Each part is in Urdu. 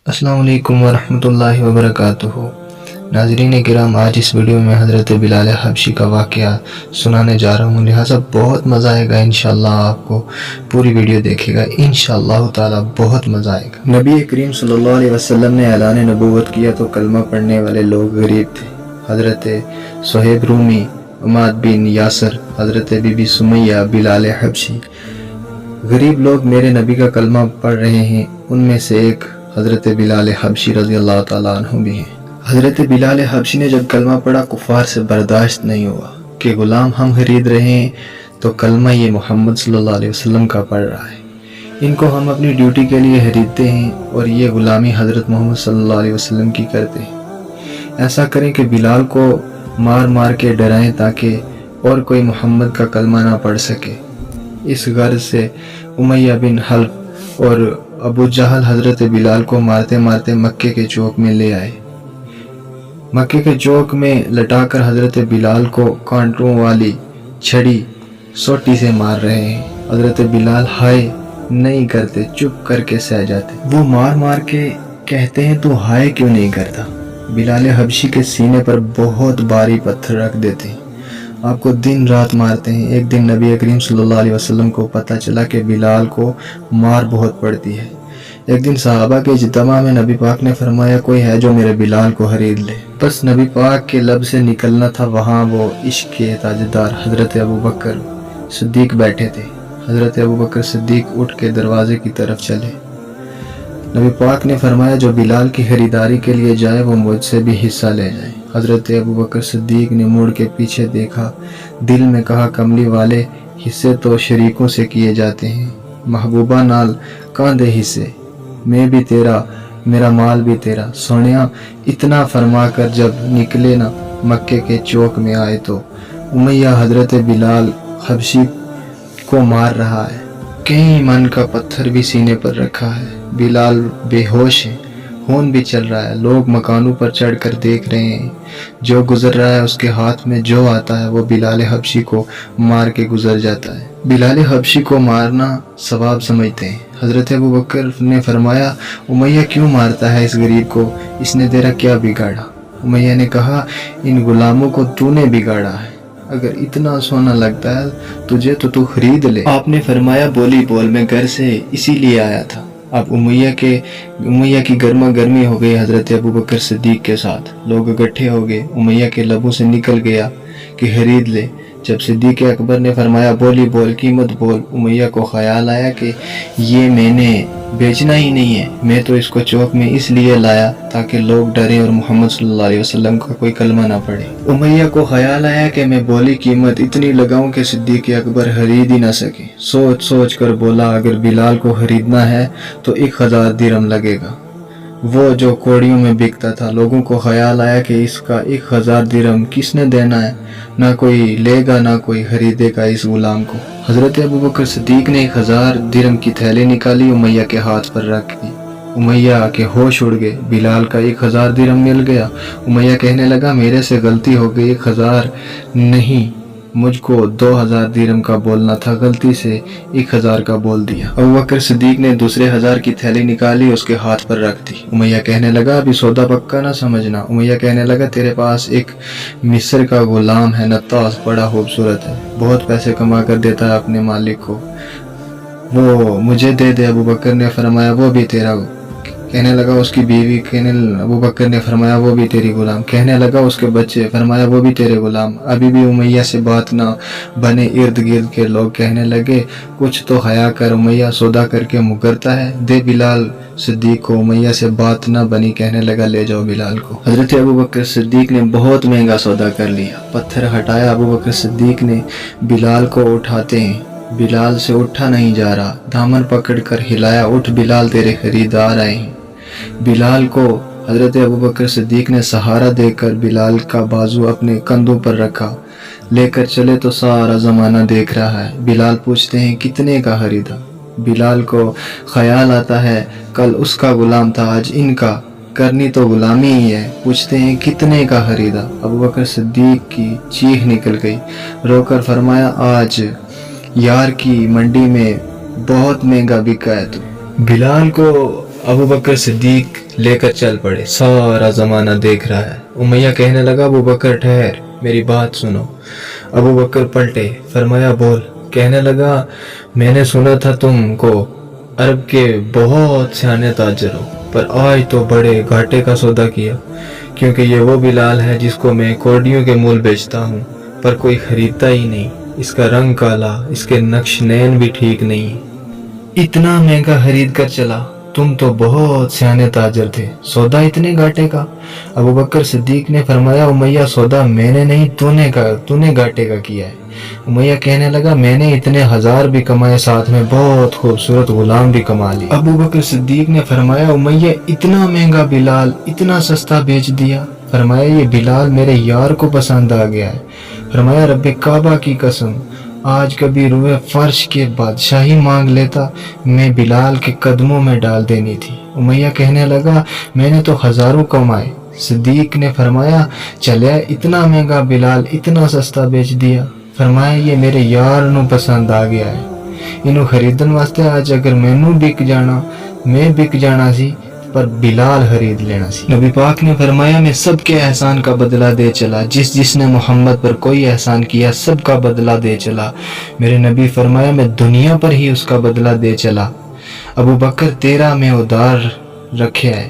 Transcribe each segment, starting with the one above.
السلام علیکم ورحمۃ اللہ وبرکاتہ۔ ناظرین کرام، آج اس ویڈیو میں حضرت بلال حبشی کا واقعہ سنانے جا رہا ہوں، لہٰذا بہت مزہ آئے گا انشاءاللہ۔ آپ کو پوری ویڈیو دیکھے گا انشاءاللہ تعالی، بہت مزہ آئے گا۔ نبی کریم صلی اللہ علیہ وسلم نے اعلان نبوت کیا تو کلمہ پڑھنے والے لوگ غریب تھے۔ حضرت صہیب رومی، عماد بن یاسر، حضرت بی بی سمیہ، بلال حبشی، غریب لوگ میرے نبی کا کلمہ پڑھ رہے ہیں۔ ان میں سے ایک حضرت بلال حبشی رضی اللہ تعالیٰ عنہ بھی ہیں۔ حضرت بلال حبشی نے جب کلمہ پڑھا، کفار سے برداشت نہیں ہوا کہ غلام ہم خرید رہے ہیں تو کلمہ یہ محمد صلی اللہ علیہ وسلم کا پڑھ رہا ہے، ان کو ہم اپنی ڈیوٹی کے لیے خریدتے ہیں اور یہ غلامی حضرت محمد صلی اللہ علیہ وسلم کی کرتے ہیں۔ ایسا کریں کہ بلال کو مار مار کے ڈرائیں تاکہ اور کوئی محمد کا کلمہ نہ پڑھ سکے۔ اس غرض سے امیہ بن حلب اور ابو جہل حضرت بلال کو مارتے مارتے مکے کے چوک میں لے آئے۔ مکے کے چوک میں لٹا کر حضرت بلال کو کانٹوں والی چھڑی سوٹی سے مار رہے ہیں۔ حضرت بلال ہائے نہیں کرتے، چپ کر کے سہ جاتے۔ وہ مار مار کے کہتے ہیں تو ہائے کیوں نہیں کرتا؟ بلال حبشی کے سینے پر بہت بھاری پتھر رکھ دیتے ہیں، آپ کو دن رات مارتے ہیں۔ ایک دن نبی کریم صلی اللہ علیہ وسلم کو پتہ چلا کہ بلال کو مار بہت پڑتی ہے۔ ایک دن صحابہ کے اجتماع میں نبی پاک نے فرمایا، کوئی ہے جو میرے بلال کو خرید لے؟ بس نبی پاک کے لب سے نکلنا تھا، وہاں وہ عشق کے تاجدار حضرت ابوبکر صدیق بیٹھے تھے۔ حضرت ابوبکر صدیق اٹھ کے دروازے کی طرف چلے۔ نبی پاک نے فرمایا، جو بلال کی خریداری کے لیے جائے وہ مجھ سے بھی حصہ لے جائے۔ حضرت ابوبکر صدیق نے مڑ کے پیچھے دیکھا، دل میں کہا، کملی والے حصے تو شریکوں سے کیے جاتے ہیں، محبوبہ نال کاندے حصے، میں بھی تیرا، میرا مال بھی تیرا۔ سونیا اتنا فرما کر جب نکلے نا مکے کے چوک میں آئے تو امیہ حضرت بلال حبشی کو مار رہا ہے، کئی من کا پتھر بھی سینے پر رکھا ہے۔ بلال بے ہوش ہے، خون بھی چل رہا ہے، لوگ مکانوں پر چڑھ کر دیکھ رہے ہیں، جو گزر رہا ہے اس کے ہاتھ میں جو آتا ہے وہ بلال حبشی کو مار کے گزر جاتا ہے۔ بلال حبشی کو مارنا ثواب سمجھتے ہیں۔ حضرت ابوبکر نے فرمایا، امیہ کیوں مارتا ہے اس غریب کو؟ اس نے تیرا کیا بگاڑا؟ امیہ نے کہا، ان غلاموں کو تو نے بگاڑا ہے، اگر اتنا سونا لگتا ہے تجھے تو خرید لے۔ آپ نے فرمایا، بولی بول، میں گھر سے اسی لیے آیا تھا۔ اب امیہ کی گرما گرمی ہو گئی حضرت ابوبکر صدیق کے ساتھ، لوگ اکٹھے ہو گئے، امیہ کے لبوں سے نکل گیا کہ خرید لے۔ جب صدیق اکبر نے فرمایا، بولی بول، قیمت بول، امیہ کو خیال آیا کہ یہ میں نے بیچنا ہی نہیں ہے، میں تو اس کو چوک میں اس لیے لایا تاکہ لوگ ڈریں اور محمد صلی اللہ علیہ وسلم کا کوئی کلمہ نہ پڑھے۔ امیہ کو خیال آیا کہ میں بولی قیمت اتنی لگاؤں کہ صدیق اکبر خرید ہی نہ سکے۔ سوچ سوچ کر بولا، اگر بلال کو خریدنا ہے تو 1000 درہم لگے گا، وہ جو کوڑیوں میں بکتا تھا۔ لوگوں کو خیال آیا کہ اس کا 1000 درہم کس نے دینا ہے، نہ کوئی لے گا نہ کوئی خریدے گا اس غلام کو۔ حضرت ابوبکر صدیق نے 1000 درہم کی تھیلی نکالی، امیہ کے ہاتھ پر رکھ دی۔ امیہ کے ہوش اڑ گئے، بلال کا 1000 درہم مل گیا۔ امیہ کہنے لگا، میرے سے غلطی ہو گئی، 1000 نہیں، مجھ کو 2000 درہم کا بولنا تھا، غلطی سے 1000 کا بول دیا۔ ابوبکر صدیق نے دوسرے 1000 کی تھیلی نکالی، اس کے ہاتھ پر رکھ دی۔ امیہ کہنے لگا، ابھی سودا پکا نہ سمجھنا۔ امیہ کہنے لگا، تیرے پاس ایک مصر کا غلام ہے، نطاس، بڑا خوبصورت ہے، بہت پیسے کما کر دیتا ہے اپنے مالک کو، وہ مجھے دے دے۔ ابوبکر نے فرمایا، وہ بھی تیرا؟ کہنے لگا اس کی بیوی۔ ابوبکر نے فرمایا، وہ بھی تیری غلام؟ کہنے لگا اس کے بچے؟ فرمایا، وہ بھی تیرے غلام؟ ابھی بھی امیہ سے بات نہ بنے، ارد گرد کے لوگ کہنے لگے، کچھ تو حیا کر، امیہ سودا کر کے مکرتا ہے، دے بلال صدیق کو۔ امیہ سے بات نہ بنی، کہنے لگا، لے جاؤ بلال کو۔ حضرت ابوبکر صدیق نے بہت مہنگا سودا کر لیا، پتھر ہٹایا، ابوبکر صدیق نے بلال کو اٹھاتے ہیں، بلال سے اٹھا نہیں جا رہا، دامن پکڑ کر ہلایا، اٹھ بلال، تیرے خریدار آئے ہیں۔ بلال کو حضرت ابوبکر صدیق نے سہارا دے کر بلال کا بازو اپنے کندھوں پر رکھا، لے کر چلے تو سارا زمانہ دیکھ رہا ہے۔ بلال پوچھتے ہیں، کتنے کا خریدا؟ بلال کو خیال آتا ہے، کل اس کا غلام تھا، آج ان کا، کرنی تو غلامی ہی ہے۔ پوچھتے ہیں، کتنے کا خریدا؟ ابوبکر صدیق کی چیخ نکل گئی، رو کر فرمایا، آج یار کی منڈی میں بہت مہنگا بکا ہے تو۔ بلال کو ابوبکر صدیق لے کر چل پڑے، سارا زمانہ دیکھ رہا ہے۔ امیہ کہنے لگا ابو بکر ٹھہر، میری بات سنو۔ ابو بکر پلٹے، فرمایا بول۔ کہنے لگا میں نے سنا تھا تم کو عرب کے بہت سیانے تاجر ہو، پر آج تو بڑے گھاٹے کا سودا کیا، کیونکہ یہ وہ بلال ہے جس کو میں کوڑیوں کے مول بیچتا ہوں، پر کوئی خریدتا ہی نہیں۔ اس کا رنگ کالا، اس کے نقش نین بھی ٹھیک نہیں، اتنا مہنگا خرید کر چلا۔ تم تو بہت سیانے تاجر تھے، سودا اتنے گھاٹے کا؟ ابو بکر صدیق نے فرمایا امیہ سودا میں نے نہیں، تو نے گھاٹے کا کیا ہے۔ امیہ کہنے لگا میں نے اتنے ہزار بھی کمائے، ساتھ میں بہت خوبصورت غلام بھی کما لی۔ ابو بکر صدیق نے فرمایا امیہ اتنا مہنگا بلال اتنا سستا بیچ دیا؟ فرمایا یہ بلال میرے یار کو پسند آ گیا ہے۔ فرمایا رب کعبہ کی قسم، آج کبھی روئے فرش کے بادشاہی مانگ لیتا، میں بلال کے قدموں میں ڈال دینی تھی۔ امیہ کہنے لگا میں نے تو ہزاروں کمائے۔ صدیق نے فرمایا چلیا اتنا مہنگا بلال اتنا سستا بیچ دیا؟ فرمایا یہ میرے یار نو پسند آ گیا ہے، انہوں خریدن واسطے آج اگر مینوں میں بک جانا سی، پر بلال خرید لینا سی۔ نبی پاک نے فرمایا میں سب کے احسان کا بدلہ دے چلا، جس نے محمد پر کوئی احسان کیا سب کا بدلہ دے چلا۔ میرے نبی فرمایا میں دنیا پر ہی اس کا بدلہ دے چلا۔ ابو بکر تیرا میں ادار رکھے ہے،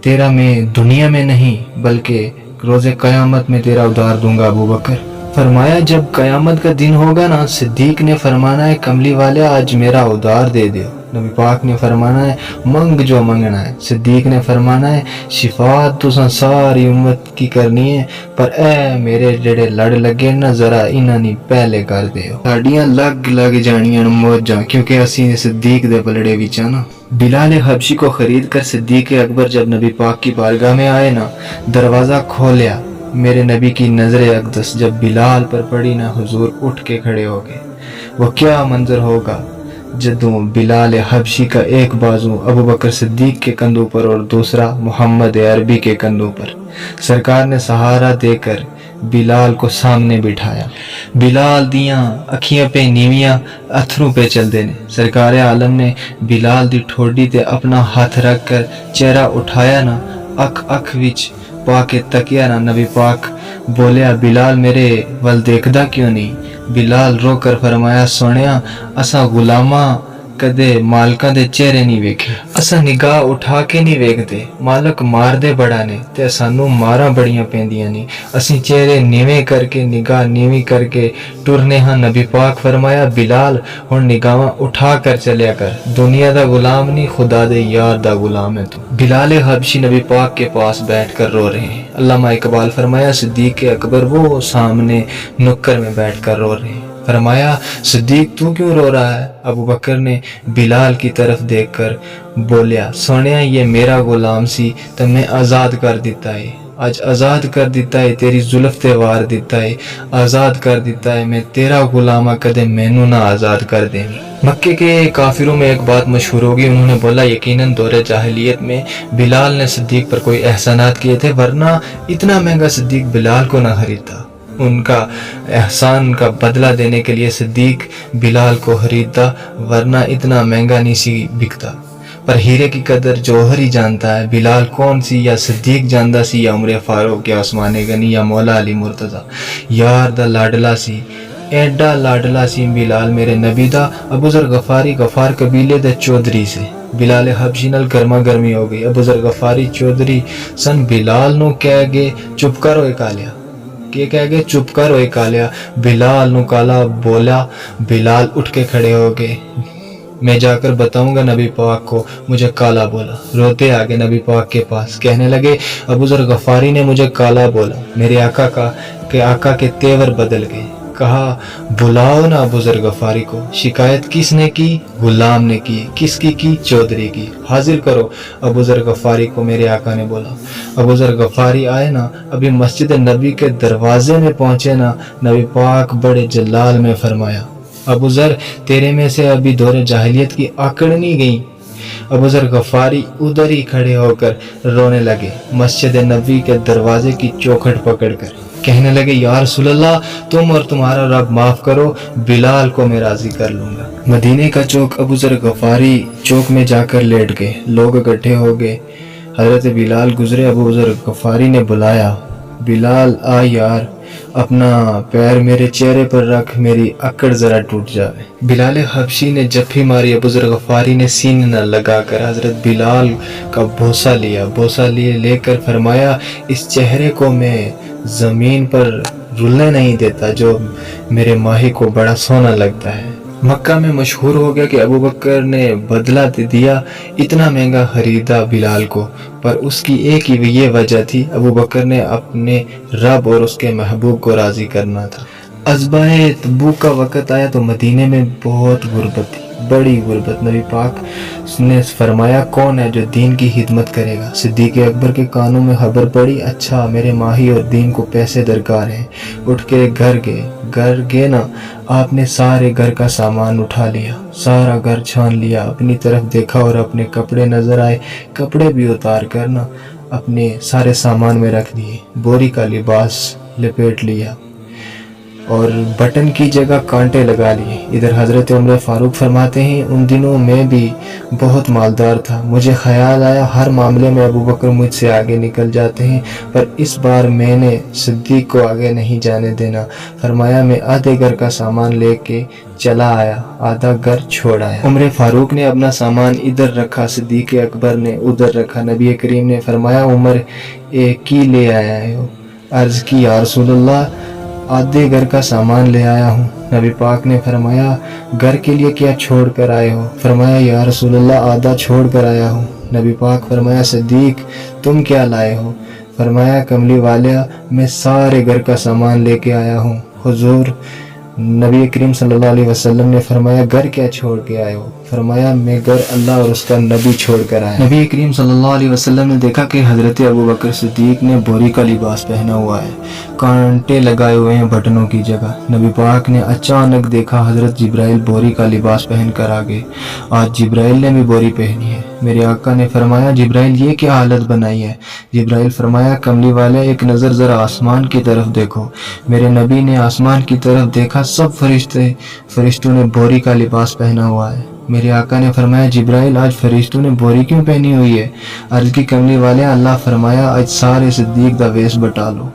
تیرا میں دنیا میں نہیں بلکہ روز قیامت میں تیرا ادار دوں گا ابو بکر۔ فرمایا جب قیامت کا دن ہوگا نا، صدیق نے فرمانا ہے کملی والے آج میرا ادار دے دیو۔ نبی پاک نے فرمانا ہے منگ جو منگنا ہے۔ صدیق نے فرمانا ہے شفاعت تو ساری امت کی کرنی ہے، پر اے میرے جڑے لڑ لگے نا ذرا انہاں نہیں پہلے کر دیو، ساڈیاں لگ جانیاں موجاں، کیونکہ اسی صدیق دے پلڑے وچ نا۔ بلال حبشی کو خرید کر صدیق اکبر جب نبی پاک کی بارگاہ میں آئے نا، دروازہ کھولیا، میرے نبی کی نظر اقدس جب بلال پر پڑی نا، حضور اٹھ کے کھڑے ہو گئے۔ وہ کیا منظر ہوگا جدوں بلال حبشی کا ایک بازو ابو بکر صدیق کے کندھوں پر اور دوسرا محمد عربی کے کندھوں پر، سرکار نے سہارا دے کر بلال کو سامنے بٹھایا۔ بلال دیاں اکھیاں پہ نیویاں اتھروں پہ چل دے نے۔ سرکار عالم نے بلال دی ٹھوڈی تے اپنا ہاتھ رکھ کر چہرہ اٹھایا نا، اکھ وچ پا کے تکیا نا، نبی پاک بولیا بلال میرے ول دیکھدا کیوں نہیں؟ بلال رو کر فرمایا سونیا اساں غلاماں کدے مالکاں دے چہرے نہیں ویکھے، اساں نگاہ اٹھا کے نہیں ویکھدے، مالک مار دے بڑا نے تے سانوں ماراں بڑیاں پیندیاں نہیں، اسیں چہرے نیویں کر کے نگاہ نیویں کر کے ٹرنے ہاں۔ نبی پاک فرمایا بلال ہن نگاہاں اٹھا کر چلیا کر، دنیا دا غلام نہیں خدا دے یار دا غلام ہے تو۔ بلال حبشی نبی پاک کے پاس بیٹھ کر رو رہے ہیں۔ علامہ اقبال فرمایا صدیق اکبر وہ سامنے نکر میں بیٹھ کر رو رہے ہیں۔ فرمایا صدیق تو کیوں رو رہا ہے؟ ابو بکر نے بلال کی طرف دیکھ کر بولیا سونیا یہ میرا غلام سی تو میں آزاد کر دیتا ہے، آج آزاد کر دیتا ہے، تیری زلف تے وار دیتا ہے، آزاد کر دیتا ہے، میں تیرا غلامہ کدے مینوں نہ آزاد کر دیں۔ مکے کے کافروں میں ایک بات مشہور ہوگی، انہوں نے بولا یقیناً دور جاہلیت میں بلال نے صدیق پر کوئی احسانات کیے تھے، ورنہ اتنا مہنگا صدیق بلال کو نہ خریدتا، ان کا احسان کا بدلہ دینے کے لیے صدیق بلال کو خریدتا، ورنہ اتنا مہنگا نہیں سی بکتا۔ پر ہیرے کی قدر جوہر ہی جانتا ہے، بلال کون سی یا صدیق جاندا سی یا عمر فاروق یا عثمان غنی یا مولا علی مرتضی، یار دا لاڈلا سی، ایڈا لاڈلا سی بلال میرے نبی دا۔ ابو ذر غفاری غفار قبیلے دے چودھری سے بلال حبشی نال گرما گرمی ہو گئی۔ ابو ذر غفاری چودھری سن بلال نو کہہ گے چپ کر ہوئے کالیا، کہ کہہ گے چپ کر ہوئے کالیا، بلال نو کالا بولا، بلال اٹھ کے کھڑے ہو گئے، میں جا کر بتاؤں گا نبی پاک کو مجھے کالا بولا۔ روتے آگے نبی پاک کے پاس، کہنے لگے ابو ذر غفاری نے مجھے کالا بولا، میرے آقا کے تیور بدل گئے۔ کہا بلاؤ نا ابو ذر غفاری کو۔ شکایت کس نے کی؟ غلام نے کی۔ کس کی؟ چودھری کی۔ حاضر کرو ابو ذر غفاری کو، میرے آقا نے بولا۔ ابو ذر غفاری آئے نا، ابھی مسجد نبی کے دروازے میں پہنچے نا، نبی پاک بڑے جلال میں فرمایا ابو ذر تیرے میں سے ابھی دور جاہلیت کی آکڑ نہیں گئی۔ ابو ذر غفاری ادھر ہی کھڑے ہو کر رونے لگے، مسجد نبی کے دروازے کی چوکھٹ پکڑ کر کہنے لگے یا رسول اللہ تم اور تمہارا رب معاف کرو، بلال کو میں راضی کر لوں گا۔ مدینے کا چوک ابو ذر غفاری چوک میں جا کر لیٹ گئے، لوگ اکٹھے ہو گئے، حضرت بلال گزرے، ابو ذر غفاری نے بلایا، بلال آ یار، اپنا پیر میرے چہرے پر رکھ، میری اکڑ ذرا ٹوٹ جائے۔ بلال حبشی نے جپھی ماری، ابو ذر غفاری نے سینے نہ لگا کر حضرت بلال کا بوسہ لے کر فرمایا، اس چہرے کو میں زمین پر رلنے نہیں دیتا جو میرے ماہی کو بڑا سونا لگتا ہے۔ مکہ میں مشہور ہو گیا کہ ابو بکر نے بدلہ دیا، اتنا مہنگا خریدا بلال کو، پر اس کی ایک ہی یہ وجہ تھی، ابو بکر نے اپنے رب اور اس کے محبوب کو راضی کرنا تھا۔ غزوہ تبوک کا وقت آیا تو مدینے میں بہت غربت تھی، بڑی غربت۔ نبی پاک نے فرمایا، کون ہے جو دین کی خدمت کرے گا؟ صدیق اکبر کے کانوں میں خبر پڑی، اچھا میرے ماہی اور دین کو پیسے درکار ہیں۔ اٹھ کے گھر گئے نا، آپ نے سارے گھر کا سامان اٹھا لیا، سارا گھر چھان لیا، اپنی طرف دیکھا اور اپنے کپڑے نظر آئے، کپڑے بھی اتار کر نا اپنے سارے سامان میں رکھ دیے، بوری کا لباس لپیٹ لیا اور بٹن کی جگہ کانٹے لگا لیے۔ ادھر حضرت عمر فاروق فرماتے ہیں، ان دنوں میں بھی بہت مالدار تھا، مجھے خیال آیا ہر معاملے میں ابو بکر مجھ سے آگے نکل جاتے ہیں، پر اس بار میں نے صدیق کو آگے نہیں جانے دینا۔ فرمایا، میں آدھے گھر کا سامان لے کے چلا آیا، آدھا گھر چھوڑ آیا۔ عمر فاروق نے اپنا سامان ادھر رکھا، صدیق اکبر نے ادھر رکھا۔ نبی کریم نے فرمایا، عمر ایک ہی لے آیا ہے؟ عرض کی، یا رسول اللہ، آدھے گھر کا سامان لے آیا ہوں۔ نبی پاک نے فرمایا، گھر کے لیے کیا چھوڑ کر آئے ہو؟ فرمایا، یا رسول اللہ، آدھا چھوڑ کر آیا ہوں۔ نبی پاک فرمایا، صدیق تم کیا لائے ہو؟ فرمایا، کملی والیا، میں سارے گھر کا سامان لے کے آیا ہوں۔ حضور نبی کریم صلی اللہ علیہ وسلم نے فرمایا، گھر کیا چھوڑ کے آئے ہو؟ فرمایا، میں گھر اللہ اور اس کا نبی چھوڑ کر آیا۔ نبی کریم صلی اللہ علیہ وسلم نے دیکھا کہ حضرت ابو بکر صدیق نے بوری کا لباس پہنا ہوا ہے، کانٹے لگائے ہوئے ہیں بٹنوں کی جگہ۔ نبی پاک نے اچانک دیکھا حضرت جبرائیل بوری کا لباس پہن کر آگے، آج جبرائیل نے بھی بوری پہنی ہے۔ میرے آقا نے فرمایا، جبرائیل یہ کیا حالت بنائی ہے؟ جبرائیل فرمایا، کملی والے ایک نظر ذرا آسمان کی طرف دیکھو۔ میرے نبی نے آسمان کی طرف دیکھا، سب فرشتوں نے بوری کا لباس پہنا ہوا ہے۔ میرے آقا نے فرمایا، جبرائیل آج فرشتوں نے بوری کیوں پہنی ہوئی ہے؟ عرض کی، کملی والے، اللہ فرمایا، آج سارے صدیق دا ویس بٹا لو،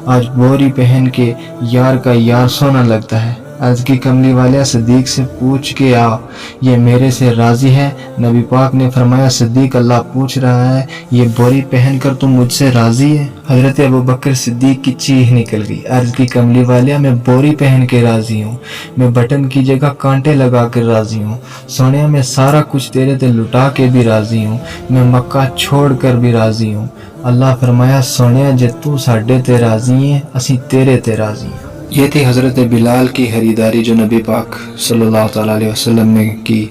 آج بوری پہن کے یار کا یار سونا لگتا ہے۔ عرض کی، کملی والے، صدیق سے پوچھ کے آ، یہ میرے سے راضی ہے؟ نبی پاک نے فرمایا، صدیق، اللہ پوچھ رہا ہے، یہ بوری پہن کر تم مجھ سے راضی ہے؟ حضرت ابو بکر صدیق کی چیخ نکل گئی، عرض کی، کملی والے، میں بوری پہن کے راضی ہوں، میں بٹن کی جگہ کانٹے لگا کر راضی ہوں، سونے میں سارا کچھ تیرے تے لٹا کے بھی راضی ہوں، میں مکہ چھوڑ کر بھی راضی ہوں۔ اللہ فرمایا، سونے جے تو ساڈے تے راضی ہیں، اسی تیرے تے راضی ہیں۔ یہ تھی حضرت بلال کی خریداری جو نبی پاک صلی اللہ تعالیٰ علیہ وسلم نے کی،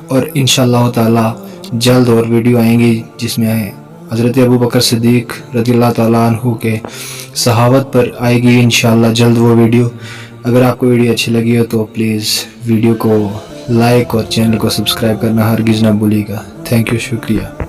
اور انشاءاللہ تعالیٰ جلد اور ویڈیو آئیں گی جس میں حضرت ابو بکر صدیق رضی اللہ تعالیٰ عنہ کے صحابت پر آئے گی انشاءاللہ جلد وہ ویڈیو۔ اگر آپ کو ویڈیو اچھی لگی ہو تو پلیز ویڈیو کو لائک اور چینل کو سبسکرائب کرنا ہرگز نہ بھولیے گا۔ تھینک یو، شکریہ۔